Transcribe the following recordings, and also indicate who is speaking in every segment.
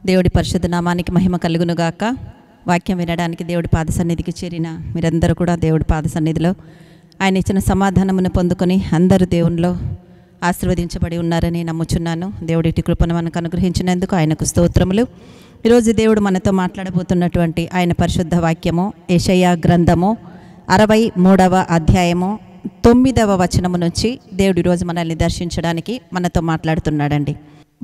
Speaker 1: దేవుడి పరిశుద్ధ నామానికి మహిమ కలుగును గాక. వాక్యం వినడానికి దేవుడి పాద సన్నిధికి చేరిన మీరందరూ కూడా దేవుడి పాద సన్నిధిలో ఆయన ఇచ్చిన సమాధానమును పొందుకొని అందరూ దేవునిలో ఆశీర్వదించబడి ఉన్నారని నమ్ముచున్నాను. దేవుడి ఇటు కృపను మనకు అనుగ్రహించినందుకు ఆయనకు స్తోత్రములు. ఈరోజు దేవుడు మనతో మాట్లాడబోతున్నటువంటి ఆయన పరిశుద్ధ వాక్యము యెషయా గ్రంథము 63వ అధ్యాయము 9వ వచనము నుంచి దేవుడు ఈరోజు మనల్ని దర్శించడానికి మనతో మాట్లాడుతున్నాడండి.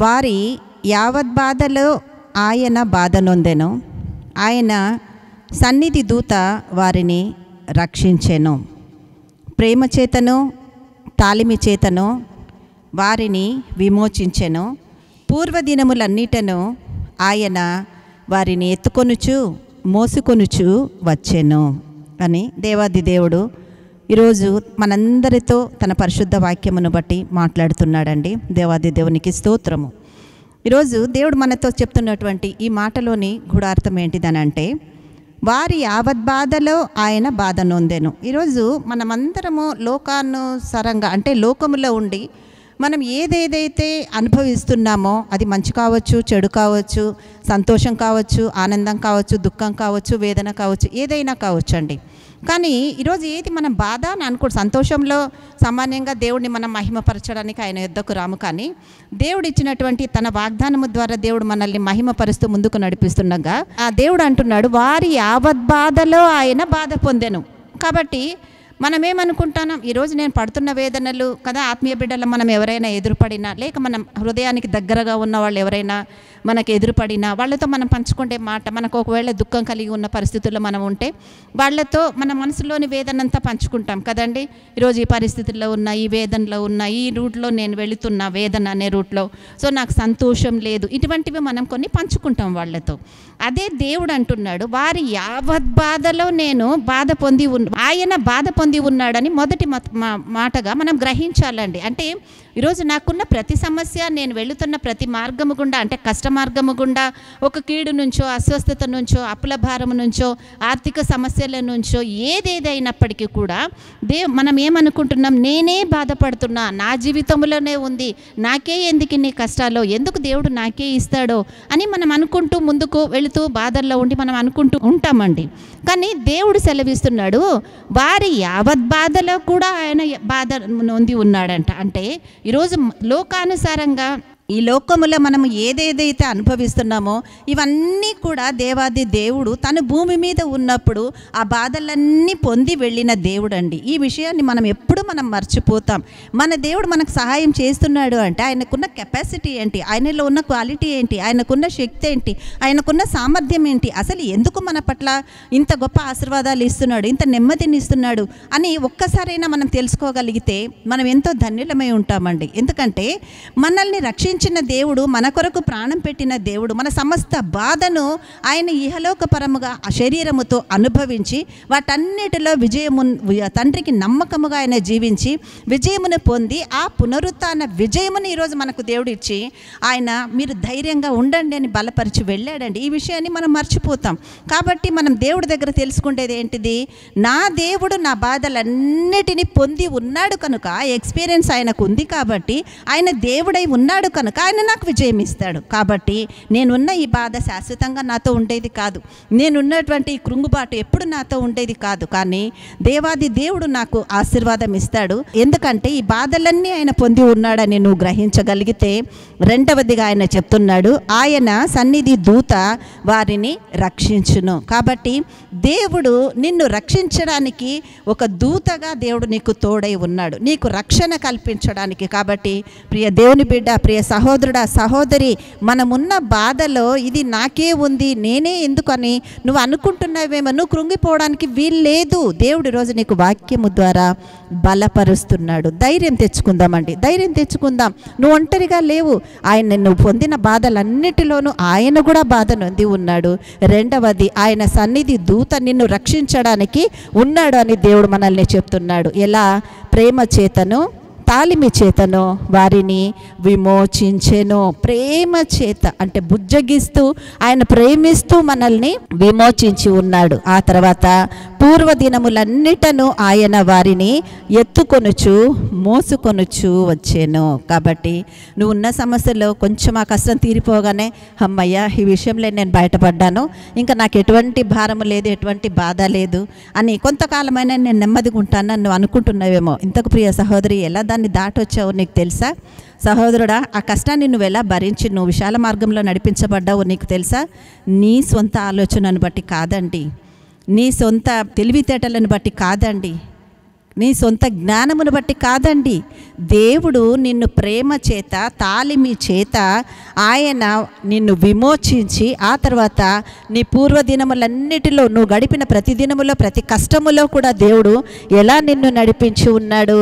Speaker 1: వారి యావత్ బాధలో ఆయన బాధ నొందెను, ఆయన సన్నిధి దూత వారిని రక్షించెను. ప్రేమ చేతను తాలిమి చేతను వారిని విమోచించెను. పూర్వదినములన్నిటను ఆయన వారిని ఎత్తుకొనుచు మోసుకొనుచు వచ్చెను అని దేవాది దేవుడు ఈరోజు మనందరితో తన పరిశుద్ధ వాక్యమును బట్టి మాట్లాడుతున్నాడండి. దేవాది దేవునికి స్తోత్రము. ఈరోజు దేవుడు మనతో చెప్తున్నటువంటి ఈ మాటలోని గూఢార్థం ఏంటిదనంటే, వారి యావత్ బాధలో ఆయన బాధ నొందెను. ఈరోజు మనమందరము లోకానుసారంగా అంటే లోకములో ఉండి మనం ఏదేదైతే అనుభవిస్తున్నామో అది మంచి కావచ్చు, చెడు కావచ్చు, సంతోషం కావచ్చు, ఆనందం కావచ్చు, దుఃఖం కావచ్చు, వేదన కావచ్చు, ఏదైనా కావచ్చు అండి. కానీ ఈరోజు ఏది మనం బాధ అని అనుకో, సంతోషంలో సామాన్యంగా దేవుడిని మనం మహిమపరచడానికి ఆయన యుద్ధకు రాము. కానీ దేవుడు ఇచ్చినటువంటి తన వాగ్దానము ద్వారా దేవుడు మనల్ని మహిమపరుస్తూ ముందుకు నడిపిస్తుండగా ఆ దేవుడు అంటున్నాడు, వారి యావత్ బాధలో ఆయన బాధ పొందెను. కాబట్టి మనం ఏమనుకుంటున్నాం, ఈరోజు నేను పడుతున్న వేదనలు కదా, ఆత్మీయ బిడ్డలు మనం ఎవరైనా ఎదురుపడినా, లేక మనం హృదయానికి దగ్గరగా ఉన్న వాళ్ళు ఎవరైనా మనకు ఎదురుపడినా వాళ్ళతో మనం పంచుకుంటే మాట, మనకు ఒకవేళ దుఃఖం కలిగి ఉన్న పరిస్థితుల్లో మనం ఉంటే వాళ్ళతో మన మనసులోని వేదనంతా పంచుకుంటాం కదండి. ఈరోజు ఈ పరిస్థితుల్లో ఉన్న, ఈ వేదనలో ఉన్న, ఈ రూట్లో నేను వెళుతున్న వేదన అనే రూట్లో, సో నాకు సంతోషం లేదు, ఇటువంటివి మనం కొన్ని పంచుకుంటాం వాళ్ళతో. అదే దేవుడు అంటున్నాడు, వారి యావత్ బాధలో నేను బాధ పొంది ఆయన బాధ పొంది ఉన్నాడని మొదటి మాటగా మనం గ్రహించాలండి. అంటే ఈరోజు నాకున్న ప్రతి సమస్య, నేను వెళుతున్న ప్రతి మార్గము గుండా, అంటే కష్ట మార్గము గుండా, ఒక కీడు నుంచో, అస్వస్థత నుంచో, అప్పుల భారము నుంచో, ఆర్థిక సమస్యల నుంచో, ఏదేదైనప్పటికీ కూడా మనం ఏమనుకుంటున్నాం, నేనే బాధపడుతున్నా, నా జీవితంలోనే ఉంది, నాకే ఎందుకు ఇన్ని కష్టాలు, ఎందుకు దేవుడు నాకే ఇస్తాడో అని మనం అనుకుంటూ ముందుకు వెళుతూ బాధల్లో ఉండి మనం అనుకుంటూ ఉంటామండి. కానీ దేవుడు సెలవిస్తున్నాడు, వారి యావత్ బాధలో కూడా ఆయన బాధ నొంది ఉన్నాడంట. అంటే ఈరోజు లోకానుసారంగా ఈ లోకములో మనం ఏదేదైతే అనుభవిస్తున్నామో ఇవన్నీ కూడా దేవాది దేవుడు తన భూమి మీద ఉన్నప్పుడు ఆ బాధలన్నీ పొంది వెళ్ళిన దేవుడు అండి. ఈ విషయాన్ని మనం ఎప్పుడు మర్చిపోతాం. మన దేవుడు మనకు సహాయం చేస్తున్నాడు అంటే ఆయనకున్న కెపాసిటీ ఏంటి, ఆయనలో ఉన్న క్వాలిటీ ఏంటి, ఆయనకున్న శక్తి ఏంటి, ఆయనకున్న సామర్థ్యం ఏంటి, అసలు ఎందుకు మన పట్ల ఇంత గొప్ప ఆశీర్వాదాలు ఇస్తున్నాడు, ఇంత నెమ్మదిని ఇస్తున్నాడు అని ఒక్కసారైనా మనం తెలుసుకోగలిగితే మనం ఎంతో ధన్యులమై ఉంటామండి. ఎందుకంటే మనల్ని రక్షించిన దేవుడు, మన కొరకు ప్రాణం పెట్టిన దేవుడు, మన సమస్త బాధను ఆయన ఇహలోకపరముగా శరీరముతో అనుభవించి వాటన్నిటిలో తండ్రికి నమ్మకముగా ఆయన జీవించి విజయమును పొంది ఆ పునరుత్థాన విజయమును ఈరోజు మనకు దేవుడు ఇచ్చి ఆయన మీరు ధైర్యంగా ఉండండి అని బలపరిచి వెళ్ళాడండి. ఈ విషయాన్ని మనం మర్చిపోతాం. కాబట్టి మనం దేవుడి దగ్గర తెలుసుకునేది ఏంటిది, నా దేవుడు నా బాధలన్నిటినీ పొంది ఉన్నాడు కనుక, ఎక్స్పీరియన్స్ ఆయనకు ఉంది కాబట్టి, ఆయన దేవుడై ఉన్నాడు కనుక ఆయన నాకు విజయం ఇస్తాడు. కాబట్టి నేనున్న ఈ బాధ శాశ్వతంగా నాతో ఉండేది కాదు, నేనున్నటువంటి ఈ కృంగుబాటు ఎప్పుడు నాతో ఉండేది కాదు. కానీ దేవాది దేవుడు నాకు ఆశీర్వాదం ఇస్తాడు. ఎందుకంటే ఈ బాధలన్నీ ఆయన పొంది ఉన్నాడని నువ్వు గ్రహించగలిగితే, రెండవదిగా ఆయన చెప్తున్నాడు, ఆయన సన్నిధి దూత వారిని రక్షించును. కాబట్టి దేవుడు నిన్ను రక్షించడానికి ఒక దూతగా దేవుడు నీకు తోడై ఉన్నాడు, నీకు రక్షణ కల్పించడానికి. కాబట్టి ప్రియ దేవుని బిడ్డ, ప్రియ సహోదరుడా సహోదరి, మనమున్న బాధలో ఇది నాకే ఉంది, నేనే ఎందుకని నువ్వు అనుకుంటున్నావేమో, నువ్వు కృంగిపోవడానికి వీల్లేదు. దేవుడు ఈరోజు నీకు వాక్యము ద్వారా బలపరుస్తున్నాడు. ధైర్యం తెచ్చుకుందామండి, ధైర్యం తెచ్చుకుందాం. నువ్వు ఒంటరిగా లేవు. ఆయన నువ్వు పొందిన బాధలన్నిటిలోనూ ఆయన కూడా బాధ నొంది ఉన్నాడు. రెండవది, ఆయన సన్నిధి దూత నిన్ను రక్షించడానికి ఉన్నాడు అని దేవుడు మనల్ని చెప్తున్నాడు. ఎలా? ప్రేమ చేతను తాలిమి చేతను వారిని విమోచించెను. ప్రేమ చేత అంటే బుజ్జగిస్తూ ఆయన ప్రేమిస్తూ మనల్ని విమోచించి ఉన్నాడు. ఆ తర్వాత పూర్వ దినములన్నిటను ఆయన వారిని ఎత్తుకొనుచు మోసుకొనుచు వచ్చాను. కాబట్టి నువ్వు ఉన్న సమస్యలో కొంచెం ఆ కష్టం తీరిపోగానే అమ్మయ్య ఈ విషయంలో నేను బయటపడ్డాను, ఇంకా నాకు ఎటువంటి భారం లేదు, ఎటువంటి బాధ లేదు అని కొంతకాలమైనా నేను నెమ్మదిగా ఉంటానని నువ్వు అనుకుంటున్నావేమో. ఇంతకు ప్రియ సహోదరి, ఎలా దాన్ని దాటొచ్చావు నీకు తెలుసా? సహోదరుడా, ఆ కష్టాన్ని నువ్వు ఎలా భరించి నువ్వు విశాల మార్గంలో నడిపించబడ్డావు నీకు తెలుసా? నీ సొంత ఆలోచనను బట్టి కాదండి, నీ సొంత తెలివితేటలను బట్టి కాదండి, నీ సొంత జ్ఞానమును బట్టి కాదండి. దేవుడు నిన్ను ప్రేమ చేత తాలిమి చేత ఆయన నిన్ను విమోచించి ఆ తర్వాత నీ పూర్వదినములన్నిటిలో నువ్వు గడిపిన ప్రతి దినములో ప్రతి కష్టములో కూడా దేవుడు ఎలా నిన్ను నడిపించి ఉన్నాడు?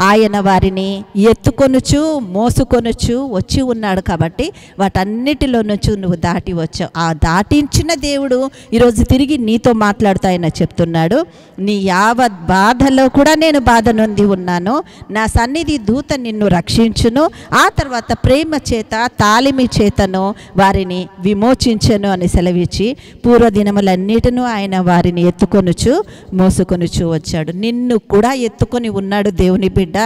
Speaker 1: ఆయన వారిని ఎత్తుకొనుచు మోసుకొనుచు వచ్చి ఉన్నాడు. కాబట్టి వాటన్నిటిలో నుంచి నువ్వు దాటి వచ్చావు. ఆ దాటించిన దేవుడు ఈరోజు తిరిగి నీతో మాట్లాడుతూ ఆయన చెప్తున్నాడు, నీ యావత్ బాధలో కూడా నేను బాధ నొంది ఉన్నాను, నా సన్నిధి దూత నిన్ను రక్షించును, ఆ తర్వాత ప్రేమ చేత తాలిమి చేతను వారిని విమోచించను అని సెలవిచ్చి పూర్వదినములన్నిటినూ ఆయన వారిని ఎత్తుకొనుచు మోసుకొనుచు వచ్చాడు. నిన్ను కూడా ఎత్తుకొని ఉన్నాడు దేవుని బిడ్డ.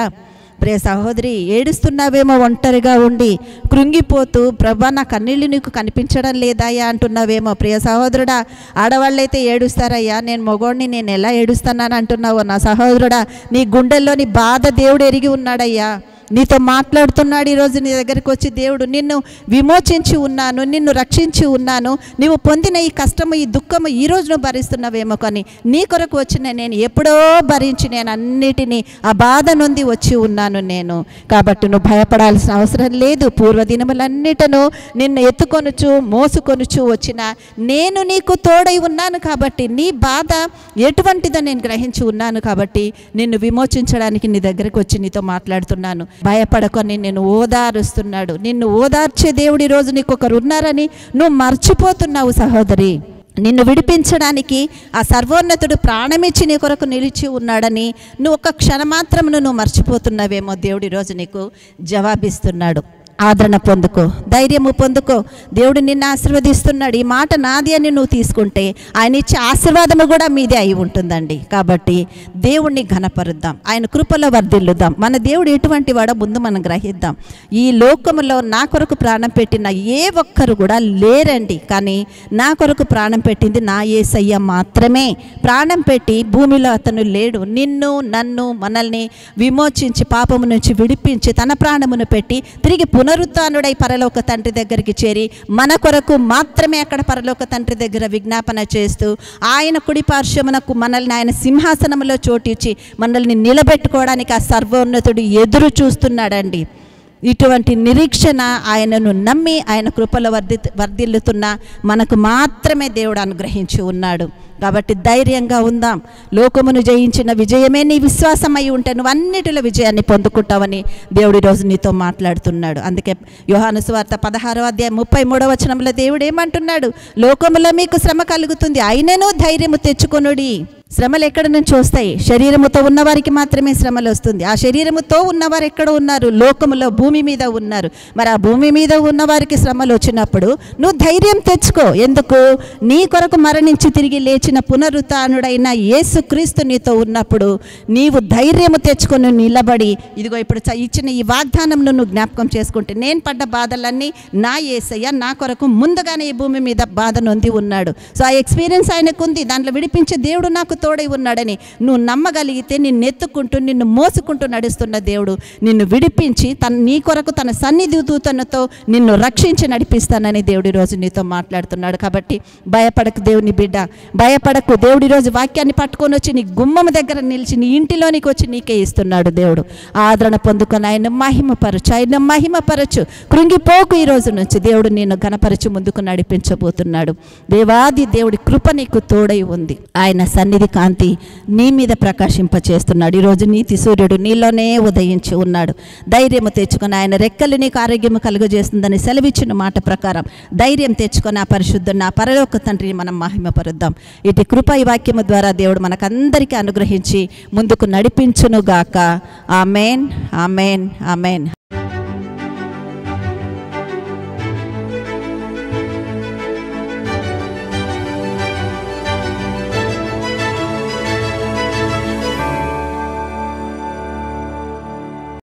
Speaker 1: ప్రియ సహోదరి, ఏడుస్తున్నావేమో ఒంటరిగా ఉండి కృంగిపోతూ, ప్రభా నా కన్నీళ్ళు నీకు కనిపించడం లేదాయా అంటున్నావేమో. ప్రియ సహోదరుడా, ఆడవాళ్ళైతే ఏడుస్తారయ్యా, నేను మగోడిని నేను ఎలా ఏడుస్తానని అంటున్నావో నా సహోదరుడా, నీ గుండెల్లోని బాధ దేవుడు ఎరిగి ఉన్నాడయ్యా. నీతో మాట్లాడుతున్నాడు ఈరోజు. నీ దగ్గరికి వచ్చి దేవుడు నిన్ను విమోచించి ఉన్నాను, నిన్ను రక్షించి ఉన్నాను, నీవు పొందిన ఈ కష్టము ఈ దుఃఖము ఈరోజు నువ్వు భరిస్తున్నావేమో, కానీ నీ కొరకు వచ్చిన నేను ఎప్పుడో భరించి నేను అన్నిటినీ ఆ బాధ నుండి వచ్చి ఉన్నాను నేను. కాబట్టి నువ్వు భయపడాల్సిన అవసరం లేదు. పూర్వదినములన్నిటను నిన్ను ఎత్తుకొనుచు మోసుకొనుచు వచ్చిన నేను నీకు తోడై ఉన్నాను. కాబట్టి నీ బాధ ఎటువంటిదో నేను గ్రహించి ఉన్నాను. కాబట్టి నిన్ను విమోచించడానికి నీ దగ్గరికి వచ్చి నీతో మాట్లాడుతున్నాను. భయపడకొని నిన్ను ఓదారుస్తున్నాడు. నిన్ను ఓదార్చే దేవుడు ఈరోజు నీకు ఒకరు ఉన్నారని నువ్వు మర్చిపోతున్నావు సహోదరి. నిన్ను విడిపించడానికి ఆ సర్వోన్నతుడు ప్రాణమిచ్చి నీ కొరకు నిలిచి ఉన్నాడని నువ్వు ఒక క్షణమాత్రమును నువ్వు మర్చిపోతున్నావేమో. దేవుడు ఈరోజు నీకు జవాబిస్తున్నాడు. ఆదరణ పొందుకో, ధైర్యము పొందుకో. దేవుడు నిన్ను ఆశీర్వదిస్తున్నాడు. ఈ మాట నాది అని నువ్వు తీసుకుంటే ఆయన ఇచ్చే ఆశీర్వాదము కూడా మీదే అయి ఉంటుందండి. కాబట్టి దేవుణ్ణి ఘనపరుద్దాం, ఆయన కృపలో వర్ధిల్లుదాం. మన దేవుడు ఎటువంటి వాడో ముందు మనం గ్రహిద్దాం. ఈ లోకములో నా కొరకు ప్రాణం పెట్టిన ఏ ఒక్కరు కూడా లేరండి, కానీ నా కొరకు ప్రాణం పెట్టింది నా యేసయ్య మాత్రమే. ప్రాణం పెట్టి భూమిలో అతను లేడు. నిన్ను నన్ను మనల్ని విమోచించి పాపము నుంచి విడిపించి తన ప్రాణమును పెట్టి తిరిగి పునరుత్థానుడై పరలోక తండ్రి దగ్గరికి చేరి మన కొరకు మాత్రమే అక్కడ పరలోక తండ్రి దగ్గర విజ్ఞాపన చేస్తూ ఆయన కుడి పార్శ్వమునకు మనల్ని ఆయన సింహాసనంలో చోటిచ్చి మనల్ని నిలబెట్టుకోవడానికి ఆ సర్వోన్నతుడు ఎదురు చూస్తున్నాడండి. ఇటువంటి నిరీక్షణ ఆయనను నమ్మి ఆయన కృపలో వర్ధిల్లుతున్న మనకు మాత్రమే దేవుడు అనుగ్రహించి ఉన్నాడు. కాబట్టి ధైర్యంగా ఉందాం. లోకమును జయించిన విజయమే నీ విశ్వాసం అయి ఉంటే నువ్వు అన్నిటిలో విజయాన్ని పొందుకుంటావని దేవుడు ఈరోజు నీతో మాట్లాడుతున్నాడు. అందుకే యోహాను సువార్త 16వ అధ్యాయం 33వ వచనంలో దేవుడు ఏమంటున్నాడు? లోకములో మీకు శ్రమ కలుగుతుంది, అయినను ధైర్యము తెచ్చుకొనుడి. శ్రమలు ఎక్కడి నుంచి వస్తాయి? శరీరముతో ఉన్నవారికి మాత్రమే శ్రమలు వస్తుంది. ఆ శరీరముతో ఉన్నవారు ఎక్కడ ఉన్నారు? లోకములో, భూమి మీద ఉన్నారు. మరి ఆ భూమి మీద ఉన్నవారికి శ్రమలు వచ్చినప్పుడు నువ్వు ధైర్యం తెచ్చుకో. ఎందుకు? నీ కొరకు మరణించి తిరిగి లేచిన పునరుత్థానుడైన యేసుక్రీస్తు నీతో ఉన్నప్పుడు నీవు ధైర్యము తెచ్చుకొని నిలబడి, ఇదిగో ఇప్పుడు ఇచ్చిన ఈ వాగ్దానంను నువ్వు జ్ఞాపకం చేసుకుంటే, నేను పడ్డ బాధలన్నీ నా యేసయ్య నా కొరకు ముందుగానే ఈ భూమి మీద బాధ నొంది ఉన్నాడు. సో ఆ ఎక్స్పీరియన్స్ ఆయనకు ఉంది. దాంట్లో విడిపించే దేవుడు నాకు తోడై ఉన్నాడని నువ్వు నమ్మగలిగితే నిన్ను ఎత్తుకుంటూ నిన్ను మోసుకుంటూ నడుస్తున్న దేవుడు నిన్ను విడిపించి నీ కొరకు తన సన్నిధి దూతలతో నిన్ను రక్షించి నడిపిస్తానని దేవుడు ఈరోజు నీతో మాట్లాడుతున్నాడు. కాబట్టి భయపడకు దేవుని బిడ్డ, భయపడకు. దేవుడు ఈరోజు వాక్యాన్ని పట్టుకొని వచ్చి నీ గుమ్మం దగ్గర నిలిచి నీ ఇంటిలోనికి వచ్చి నీకే ఇస్తున్నాడు. దేవుడు ఆదరణ పొందుకొని ఆయన మహిమపరచు. కృంగిపోకు. ఈ రోజు నుంచి దేవుడు నిన్ను ఘనపరచి ముందుకు నడిపించబోతున్నాడు. దేవాది దేవుడి కృప నీకు తోడై ఉంది. ఆయన సన్నిధి కాంతి నీ మీద ప్రకాశింపచేస్తున్నాడు. ఈరోజు నీతి సూర్యుడు నీలోనే ఉదయించి ఉన్నాడు. ధైర్యము తెచ్చుకొని ఆయన రెక్కలు నీకు ఆరోగ్యము కలుగజేస్తుందని సెలవిచ్చిన మాట ప్రకారం ధైర్యం తెచ్చుకొని ఆ పరిశుద్ధుని, ఆ పరలోక తండ్రిని మనం మహిమపరుద్దాం. ఇటు కృప ఈ వాక్యము ద్వారా దేవుడు మనకందరికీ అనుగ్రహించి ముందుకు నడిపించునుగాక. Amen, amen, amen.